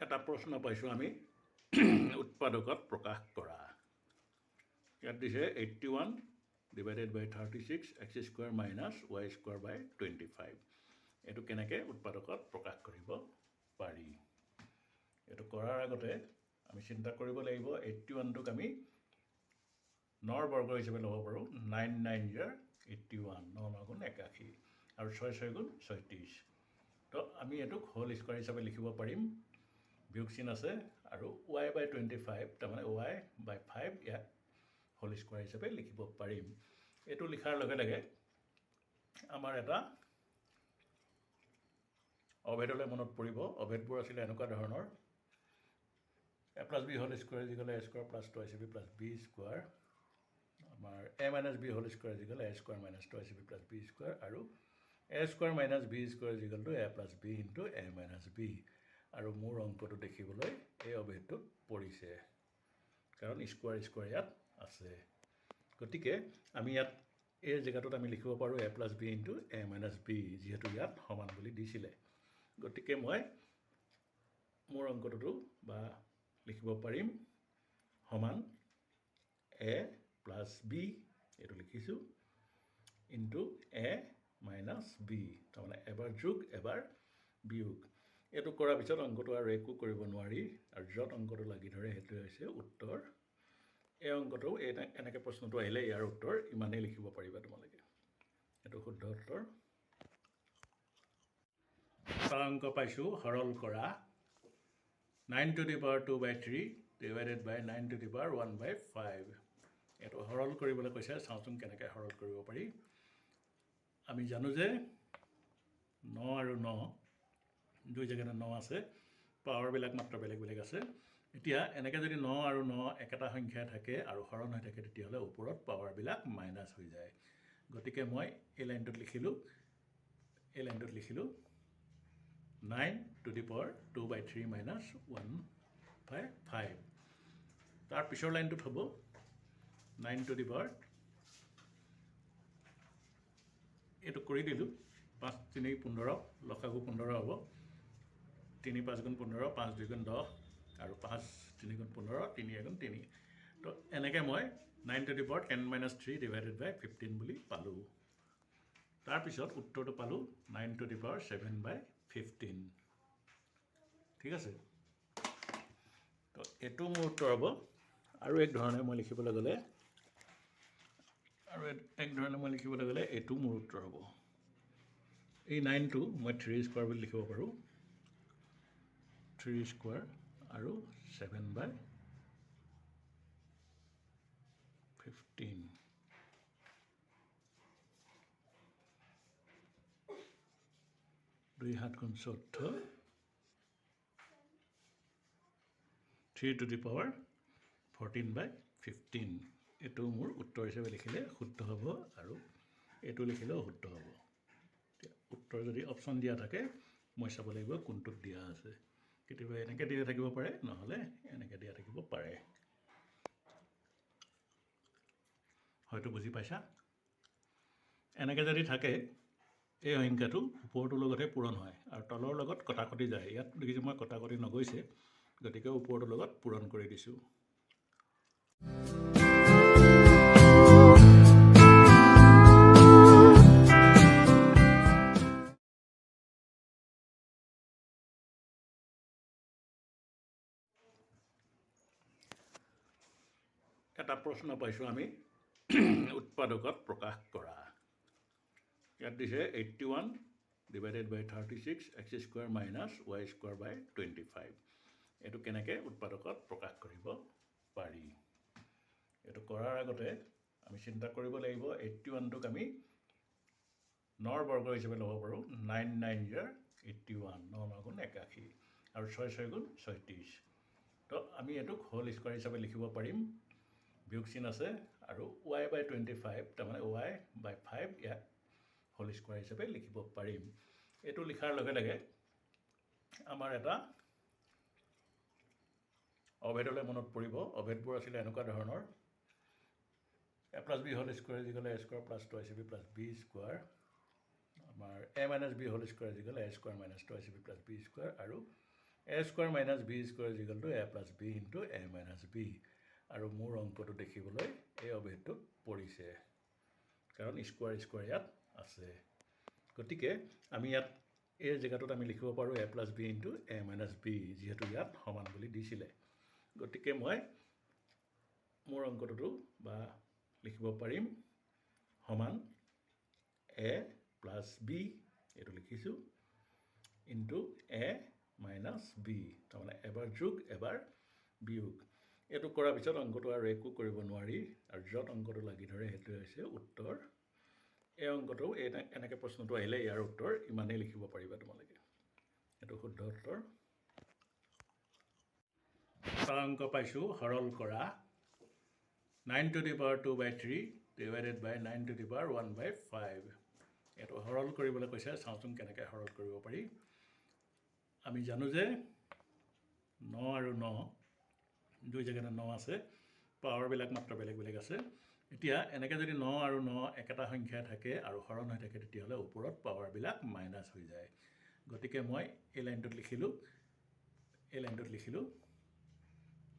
এটা প্ৰশ্ন পাইছোঁ আমি উৎপাদকত প্ৰকাশ কৰা। ইয়াত দিছে 81 divided by 36 X square minus Y square by 25। এইটো কেনেকৈ উৎপাদকত প্ৰকাশ কৰিব পাৰি। এইটো কৰাৰ আগতে আমি চিন্তা কৰিব লাগিব 81টোক আমি 9ৰ বৰ্গ হিচাপে ল'ব পাৰোঁ। 9 9 জাৰ 81, 9 9 গুণ 81 আৰু 6 6 গুণ 36। তো আমি এইটোক হোল স্কুৱাৰ হিচাপে লিখিব পাৰিম। বিয়োগ চিন আছে আৰু y বাই 25 তাৰমানে y বাই 5 ইয়াক হোল স্কুৱাৰ হিচাপে লিখিব পাৰিম। এইটো লিখাৰ লগে লগে আমাৰ এটা অভেদলৈ মনত পৰিব। অভেদবোৰ আছিলে এনেকুৱা ধৰণৰ: a plus b whole square is equal a square plus 2ab plus b square, আমাৰ a minus b whole square is equal a square minus 2ab plus b square, আৰু a square minus b square is equal to a plus b into a minus b। আৰু মোৰ অংকটো দেখিবলৈ এই অভেদটোত পৰিছে কাৰণ square square ইয়াত আছে। গতিকে আমি ইয়াত এই জেগাটোত আমি লিখিব পাৰোঁ a plus b into a minus b, যিহেতু ইয়াত সমান বুলি দিছিলে। গতিকে মই মোৰ অংকটো বা লিখিব পাৰিম সমান a প্লাছ b, এইটো লিখিছোঁ, ইনটু a মাইনাছ b, তাৰমানে এবাৰ যোগ এবাৰ বিয়োগ। এইটো কৰাৰ পিছত অংকটো আৰু একো কৰিব নোৱাৰি, আৰু য'ত অংকটো লাগি ধৰে সেইটোৱে হৈছে উত্তৰ। এই অংকটো এনেকৈ প্ৰশ্নটো আহিলে ইয়াৰ উত্তৰ ইমানেই লিখিব পাৰিবা তোমালোকে। এইটো শুদ্ধ উত্তৰ। এটা অংক পাইছোঁ সৰল কৰা। 9 to the power 2/3 divided by 9 to the power 1/5। এইটো সৰল কৰিবলৈ কৈছে, চাওঁচোন কেনেকৈ সৰল কৰিব পাৰি। আমি জানো যে 9 আৰু 9 দুই জেগাতে 9 আছে, পাৱাৰবিলাক মাত্ৰ বেলেগ বেলেগ আছে। এতিয়া এনেকৈ যদি 9 আৰু 9 একেটা সংখ্যাই থাকে আৰু হৰণ হৈ থাকে, তেতিয়াহ'লে ওপৰত পাৱাৰবিলাক মাইনাছ হৈ যায়। গতিকে মই এই লাইনটোত লিখিলোঁ 9 to the power 2/3 মাইনাছ 1/5। তাৰ পিছৰ লাইনটোত হ'ব 9 to the power, এইটো কৰি দিলোঁ, 5 3 15, লসাগু 15 হ'ব, 3 5 গুণ 15, 5 2 গুণ 10, আৰু 5 3 গুণ 15, 3 1 গুণ 3। তো এনেকৈ মই 9 to the power 10 minus 3 divided বাই 15 বুলি পালোঁ। তাৰপিছত উত্তৰটো পালোঁ 9 to the power 7/15। ঠিক আছে, তো এইটো মোৰ উত্তৰ হ'ব। আৰু এক ধৰণে মই লিখিবলৈ গ'লে এইটো মোৰ উত্তৰ হ'ব। এই 9টো মই 3 স্কুৱাৰ বুলি লিখিব পাৰোঁ, 3 স্কুৱাৰ আৰু 7/15। 2 7 গুণ 14, 3 to the power 14/15। এইটো মোৰ উত্তৰ হিচাপে লিখিলে শুদ্ধ হ'ব, আৰু এইটো লিখিলেও শুদ্ধ হ'ব। উত্তৰ যদি অপশ্যন দিয়া থাকে, মই চাব লাগিব কোনটোত দিয়া আছে। কেতিয়াবা এনেকৈ দিয়া থাকিব পাৰে, নহ'লে এনেকৈ দিয়া থাকিব পাৰে। হয়তো বুজি পাইছা। এনেকৈ যদি থাকে, এই সংখ্যাটো ওপৰটোৰ লগতহে পূৰণ হয় আৰু তলৰ লগত কটাকটি যায়। ইয়াত দেখিছোঁ মই কটাকটি নগৈছে, গতিকে ওপৰটোৰ লগত পূৰণ কৰি দিছোঁ। এটা প্ৰশ্ন পাইছোঁ আমি উৎপাদকত প্ৰকাশ কৰা। ইয়াত দিছে 81 divided by 36 X square minus Y square by 25। এইটো কেনেকৈ উৎপাদকত প্ৰকাশ কৰিব পাৰি। এইটো কৰাৰ আগতে আমি চিন্তা কৰিব লাগিব 81টোক আমি 9ৰ বৰ্গ হিচাপে ল'ব পাৰোঁ। 9 9 জাৰ 81, 9 9 গুণ 81 আৰু 6 6 গুণ 36। তো আমি এইটোক হোল স্কুৱাৰ হিচাপে লিখিব পাৰিম। বিয়োগ চিন আছে আৰু y বাই 25 তাৰমানে y বাই 5 ইয়াক হোল স্কুৱাৰ হিচাপে লিখিব পাৰিম। এইটো লিখাৰ লগে লগে আমাৰ এটা অভেদলৈ মনত পৰিব। অভেদবোৰ আছিলে এনেকুৱা ধৰণৰ: a plus b whole square is equal a square plus 2ab plus b square, আমাৰ a minus b whole square is equal a square minus 2ab plus b square, আৰু a square minus b square is equal to a plus b into a minus b আৰু মোৰ অংকটো দেখিবলৈ এই অভেদটোত পৰিছে কাৰণ square square ইয়াত আছে গতিকে আমি ইয়াত এই জেগাটোত আমি লিখিব পাৰোঁ a plus b into a minus b যিহেতু ইয়াত সমান বুলি দিছিলে গতিকে মই মোৰ অংকটো বা লিখিব পাৰিম সমান a প্লাছ b এইটো লিখিছোঁ ইনটু a মাইনাছ b তাৰমানে এবাৰ যোগ এবাৰ বিয়োগ এইটো কৰাৰ পিছত অংকটো আৰু একো কৰিব নোৱাৰি আৰু য'ত অংকটো লাগি ধৰে সেইটোৱে হৈছে উত্তৰ এই অংকটো এনেকৈ প্ৰশ্নটো আহিলে ইয়াৰ উত্তৰ ইমানেই লিখিব পাৰিবা তোমালোকে এইটো শুদ্ধ উত্তৰ তাৰ অংক পাইছোঁ সৰল কৰা 9 to the power 2/3 divided by 9 to the power 1/5 এইটো সৰল কৰিবলৈ কৈছে চাওঁচোন কেনেকৈ সৰল কৰিব পাৰি আমি জানো যে 9 আৰু 9 দুই জেগাতে 9 আছে পাৱাৰবিলাক মাত্ৰ বেলেগ বেলেগ আছে এতিয়া এনেকৈ যদি 9 আৰু 9 একেটা সংখ্যা থাকে আৰু হৰণ হৈ থাকে তেতিয়াহ'লে ওপৰত পাৱাৰবিলাক মাইনাছ হৈ যায় গতিকে মই এই লাইনটোত লিখিলোঁ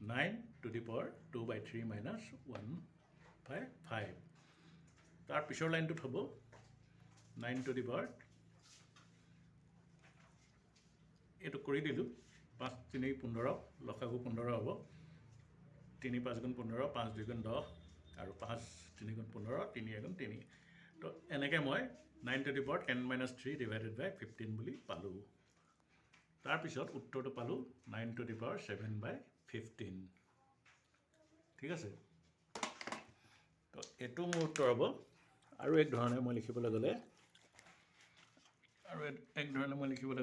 9 to the power 2/3 minus 1/5 তাৰ পিছৰ লাইনটোত হ'ব 9 to the power এইটো কৰি দিলোঁ 5 3 15 লসাগু 15 হ'ব 3 5 গুণ 15 5 2 গুণ 10 আৰু 5 3 গুণ 15 3 1 গুণ 3 তো এনেকৈ মই 9 to the power 10 minus 3 divided by 15 বুলি পালোঁ তাৰপিছত উত্তৰটো পালোঁ 9 to the power 7/15 ঠিক আছে তো এইটো মোৰ উত্তৰ হ'ব আৰু এক ধৰণে মই লিখিবলৈ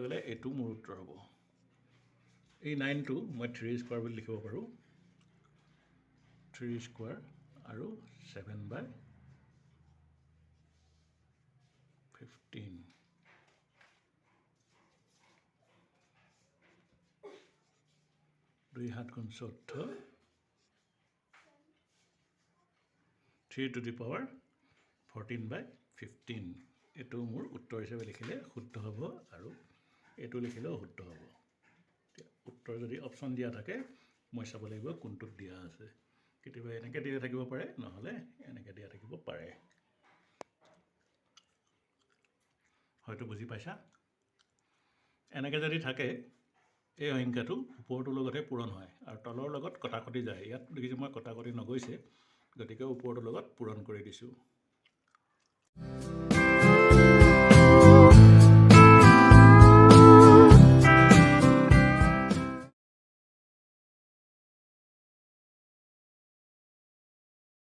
গ'লে এইটো মোৰ উত্তৰ হ'ব এই 9টো মই 3 স্কোৱাৰ বুলি লিখিব পাৰোঁ 3 স্কোৱাৰ আৰু 7/15 2 7 গুণ 14 3 to the power 14/15 এইটো মোৰ উত্তৰ হিচাপে লিখিলে শুদ্ধ হ'ব আৰু এইটো লিখিলেও শুদ্ধ হ'ব উত্তৰ যদি অপশ্যন দিয়া থাকে মই চাব লাগিব কোনটোত দিয়া আছে কেতিয়াবা এনেকৈ দিয়া থাকিব পাৰে নহ'লে এনেকৈ দিয়া থাকিব পাৰে হয়তো বুজি পাইছা এনেকৈ যদি থাকে এই সংখ্যাটো ওপৰটোৰ লগতে পূৰণ হয় আৰু তলৰ লগত কটাকটি যায় ইয়াত দেখিছোঁ মই কটাকটি নগৈছে গতিকে ওপৰটোৰ লগত পূৰণ কৰি দিছোঁ